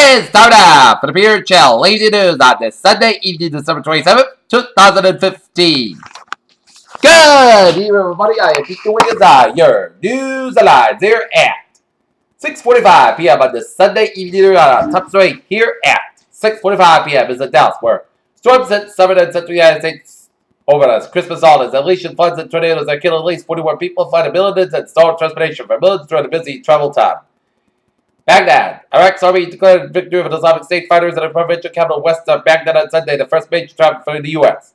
It's time now for the Beer Chill Lazy News on this Sunday evening, December 27th, 2015. Good evening, everybody. I am Peter Wiggins, your news alive here at 6:45 p.m. on this Sunday evening on our top story here at 6:45 p.m. is the Dallas, where storms hit southern and central United States over the Christmas holidays. Unleashing floods and tornadoes that killed at least 41 people, flooded millions, and stalled transportation for millions during a busy travel time. Baghdad. Iraq's army declared victory over the Islamic State fighters in the provincial capital west of Baghdad on Sunday, the first major triumph for the U.S.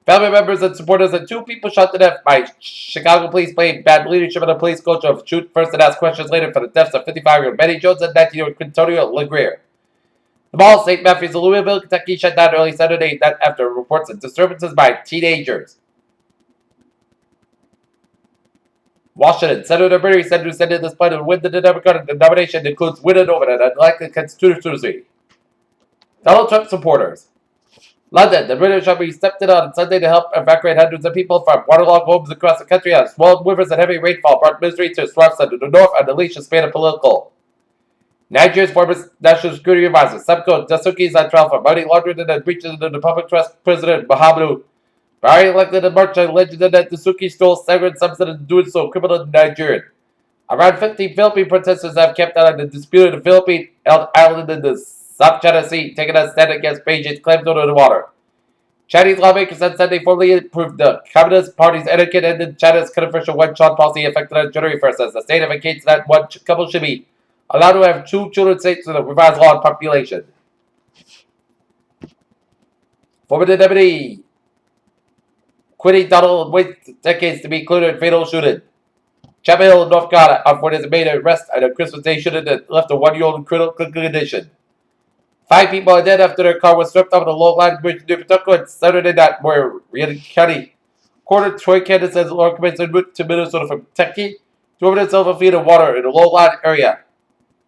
Family members and supporters and 2 people shot to death by Chicago police blame bad leadership of the police culture of shoot first and ask questions later for the deaths of 55-year-old Betty Jones and 19-year-old Quintonio LeGrier. The mall, St. Matthews, Louisville, Kentucky, shut down early Saturday night after reports of disturbances by teenagers. Washington. Senator Bernie said this plan to win the Democratic nomination includes winning over an unlikely constituency. Donald Trump supporters. London. The British Army stepped in on Sunday to help evacuate hundreds of people from waterlogged homes across the country as swollen rivers and heavy rainfall brought misery to swaths to the north and unleashed a span of political. Nigeria's former National Security Advisor, Samko Dasuki, is on trial for money laundering and breaches into the public trust. President Muhammadu Buhari elected in March, alleged that Dasuki stole severance sums and in doing so criminal in Nigeria. Around 50 Philippine protesters have kept out of the disputed Philippine island in the South China Sea, taking a stand against Beijing's claims over the water. Chinese lawmakers on Sunday formally approved the Communist Party's etiquette ended China's controversial one-child policy effective on January 1st, as the state advocates that one couple should be allowed to have 2 children states with a revised law on population. Former deputy quitting Donald waits decades to be included in fatal shooting. Chapel Hill, North Carolina, authorities made an arrest at a Christmas Day shooting that left a 1-year-old in critical condition. 5 people are dead after their car was swept off the low-lying bridge near Pawtucket on Saturday night, where Reed County Coroner Troy Candace says Laura commenced en route to Minnesota from Kentucky to over himself a feet of water in a low-lying area.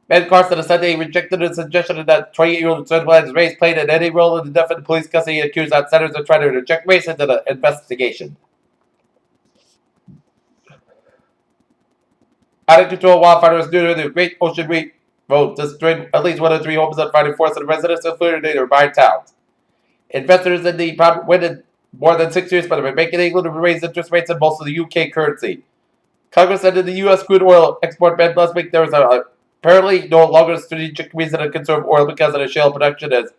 Ben Carson on Sunday rejected the suggestion that 28-year-old Sunderland's race played in any role in the death of the police custody accused outsiders of trying to inject race into the investigation. Out-of-control wildfires near the Great Ocean Road destroyed at least 1 of 3 homes on Friday, forcing residents of Florida to nearby towns. Investors in the project waited more than 6 years for the Bank of England to raise interest rates in most of the UK currency. Congress ended the U.S. crude oil export ban last week. There was apparently no longer a strategic reason to conserve oil because of the shale production has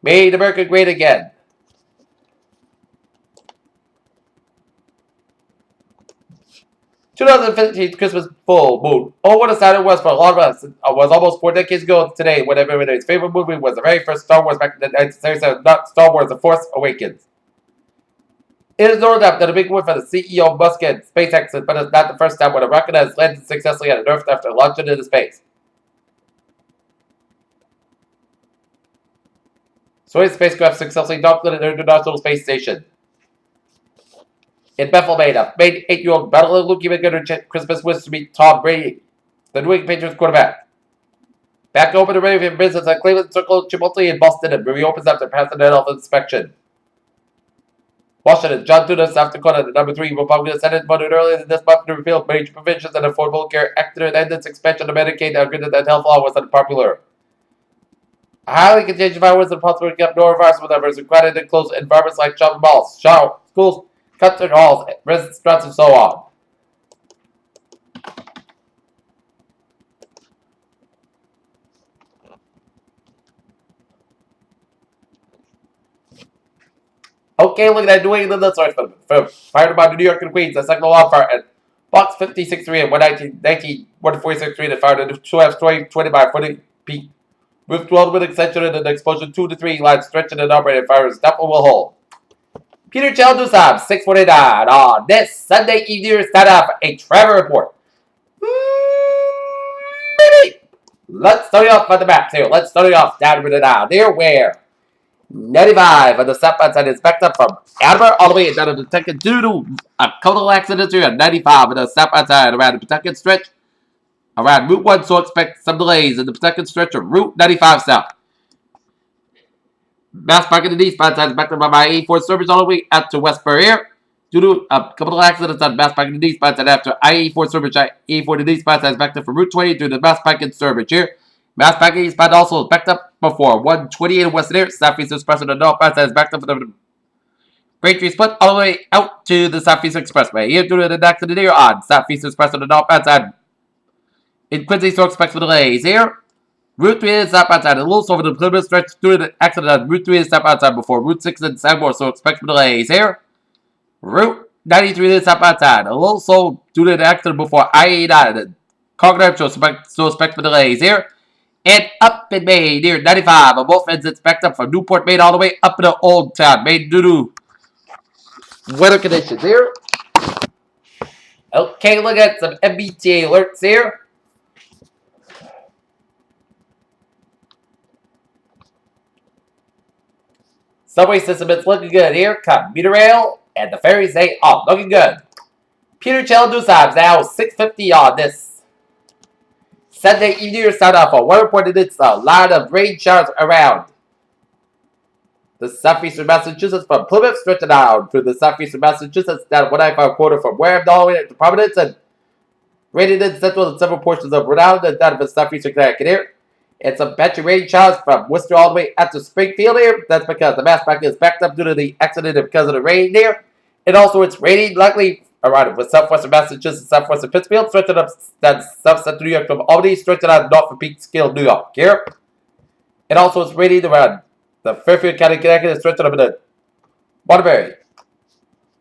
made America great again. "2015 Christmas full moon. Oh, what a sad it was for a lot of us. It was almost 4 decades ago today when everybody's favorite movie was the very first Star Wars back in the 1977, not Star Wars The Force Awakens. It is known enough that a big win for the CEO Musk and SpaceX, but it's not the first time when a rocket has landed successfully on Earth after launching into space. Soyuz spacecraft successfully docked at the International Space Station. In Bethlehem, a 8-year-old battling leukemia got Christmas wish to meet Tom Brady, the New England Patriots quarterback. Back open to ready for business at Cleveland Circle, Chipotle in Boston, and reopens after passing an health inspection. Washington. John Thune, South Dakota, the number 3 Republican Senate voted earlier this month to repeal major provisions and Affordable Care Act and end its expansion of Medicaid, arguing that health law was unpopular. A highly contagious virus and possibly kept norovirus with others required to close environments like shopping malls, schools, concert halls, restaurants, and so on. Okay, look at that. New England, that's right. Fired by New York and Queens, the second wildfire at Box 56.3 and 146.3 that fired at 20 by 40 feet. With 12 with extension and an explosion 2 to 3 lines stretching and operating fires. That one will hold. Peter Chell News Time, 6:49 on this Sunday evening. Start off a Trevor report. Let's start it off on the maps here. Let's start it off down with it now. Near where 95 on the southbound side is backed up from Attleboro all the way down to the Pawtucket due to a couple of accidents here. 95 on the southbound side around the Pawtucket stretch. Around Route 1, so expect some delays in the Pawtucket stretch of Route 95 south. Mass parking in the eastbound side is backed up by 84 service all the way out to West Barrier. Due to a couple of accidents on mass parking in the eastbound side after I-84 service, I-84 to the eastbound side is backed up from Route 20 to the mass parking service here. Mass packing is also backed up before 128 in Western Air. Southeast Express and the North Pass is backed up for the Braintree split all the way out to the Southeast Expressway. Here to the next of the near on Southeast Express and the North Pass and in Quincy, so expect for delays here. Route 3 is stop outside. A little over the Plymouth stretch through the accident on Route 3 is stop outside before Route 6 and Sandmore, so expect for delays here. Route 93 is stop outside. A little slow due to the accident before I-89. Congress, so expect for delays here. And up in Maine near 95 on both ends, it's backed up from Newport, Maine, all the way up in the Old Town, Maine, due to weather conditions here. Okay, look at some MBTA alerts here. Subway system is looking good here. Commuter rail and the ferries, they are looking good. Peter Chell news times now 6:50 on this Sunday evening. Start off on one reported it's a lot of rain showers around the southeastern Massachusetts from Plymouth stretching down through the southeastern Massachusetts down 195 from Wareham all the way to Providence and raining in central and several portions of Rhode Island and down to the southeastern Connecticut here. It's a batch of rain showers from Worcester all the way up to Springfield here. That's because the mass pack is backed up due to the accident and because of the rain there. And also it's raining luckily around with southwestern Massachusetts, southwestern Pittsfield, stretching up that south central New York from Albany, stretching out north of Peekskill, New York here. And also it's raining around the Fairfield County, Connecticut, stretching up in the Waterbury.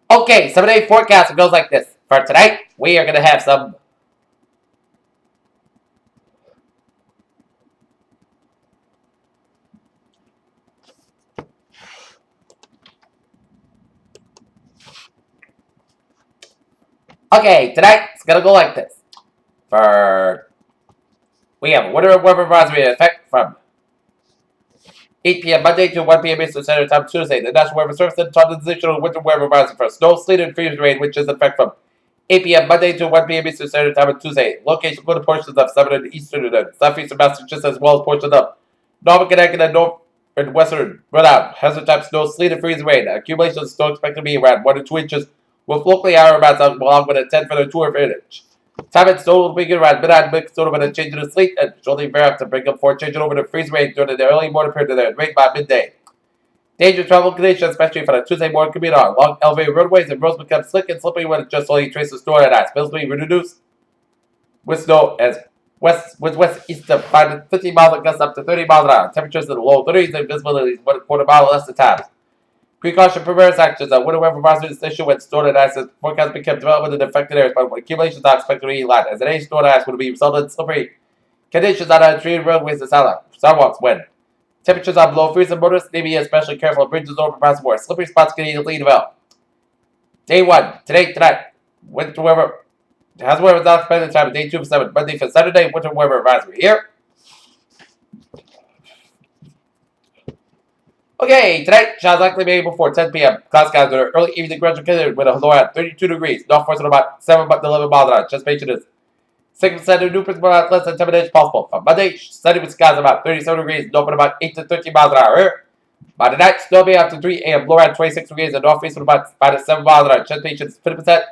Okay, 7-day forecast goes like this. For tonight, we are going to have some okay, tonight it's gonna go like this. We have a winter weather advisory in effect from 8 p.m. Monday to 1 p.m. Eastern Standard Time Tuesday. The National Weather Service then transitional winter weather advisory for snow, sleet, and freezing rain, which is in effect from 8 p.m. Monday to 1 p.m. Eastern Standard Time on Tuesday. Location including portions of southern and eastern and southeastern Massachusetts, as well as portions of northern Connecticut and north and western Rhode Island. Hazard type snow, sleet, and freezing rain. Accumulation of snow expected to be around 1 to 2 inches, with locally higher amounts along with a 10 for the 2 inch. Time and snow will begin around midnight, mixed sort of with a change in the sleet, and shortly thereafter bring up for changing over to freeze rain during the early morning period and rain by midday. Dangerous travel conditions, especially for the Tuesday morning commute on long elevated roadways and roads become slick and slippery when just only traces snow and ice. Bills will be reduced with snow as west east of 5 to 15 miles and gusts up to 30 miles an hour. Temperatures in the low 30s and visibility is 1/4 mile or less at times. Precaution prevents actions on winter weather advisories issue when stored and ice forecast become development in affected areas, but accumulations are expected to be light. As any stored ice would be resulted in slippery conditions on untreated roadways and sidewalks when temperatures are below freezing. Motorists need to be especially careful of bridges over reservoirs. Slippery spots can easily develop. Day 1, tonight. Winter weather has weather not expected time. Day 2 for 7. Monday for Saturday, winter weather advisory here. Okay, tonight, showers likely made before 10 p.m. Cloud skies are early evening gradual conditions with a low at 32 degrees. Northwest at about 7 to 11 miles an hour. Anticipation is 6% of new principal at less than 10 minutes possible. On Monday, sunny with skies about 37 degrees. North at about 8 to 13 miles an hour. By the night, snow may after 3 a.m. Low at 26 degrees. And northeast at about 5 to 7 miles an hour. Anticipation is 50%.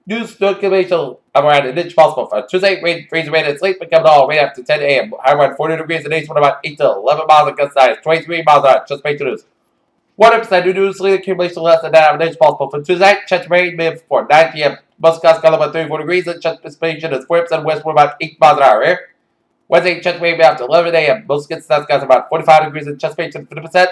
New snow accumulation around an inch possible. For Tuesday, freezing rain and sleet become all rain after 10 a.m. High around 40 degrees and east with about 8 to 11 miles and gust size 23 miles an hour. Just make news. 100% new sleet accumulation less than that of an inch possible. For Tuesday, chance rain may before 9 p.m. Most gusts got about 34 degrees and chance precipitation is 40% west with about 8 miles an hour here. Wednesday, chance rain may after 11 a.m. Most gusts got about 45 degrees and chance precipitation 50%.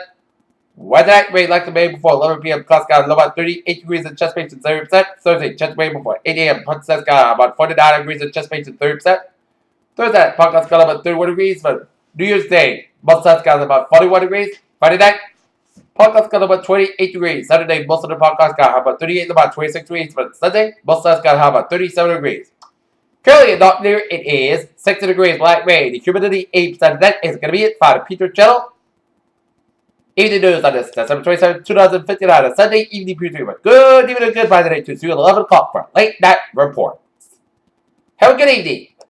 Wednesday night, rain likely made before 11 p.m. Clouds got about 38 degrees and chest pace 30%. Thursday, chest rain before 8 a.m. Sunset got about 49 degrees and chest pace 30%. Thursday, podcast got about 31 degrees. For New Year's Day, most suns got about 41 degrees. Friday night, podcast got about 28 degrees. Saturday, most of the podcast got about 38 and about 26 degrees. But Sunday, most suns got about 37 degrees. Currently, not near it is 60 degrees, light rain. The humidity 8%. That is going to be it for the Peter Channel. Evening news on this December 27, 2059, a Sunday evening preview. Good evening and goodbye today to see you at 11 o'clock for late night reports. Have a good evening.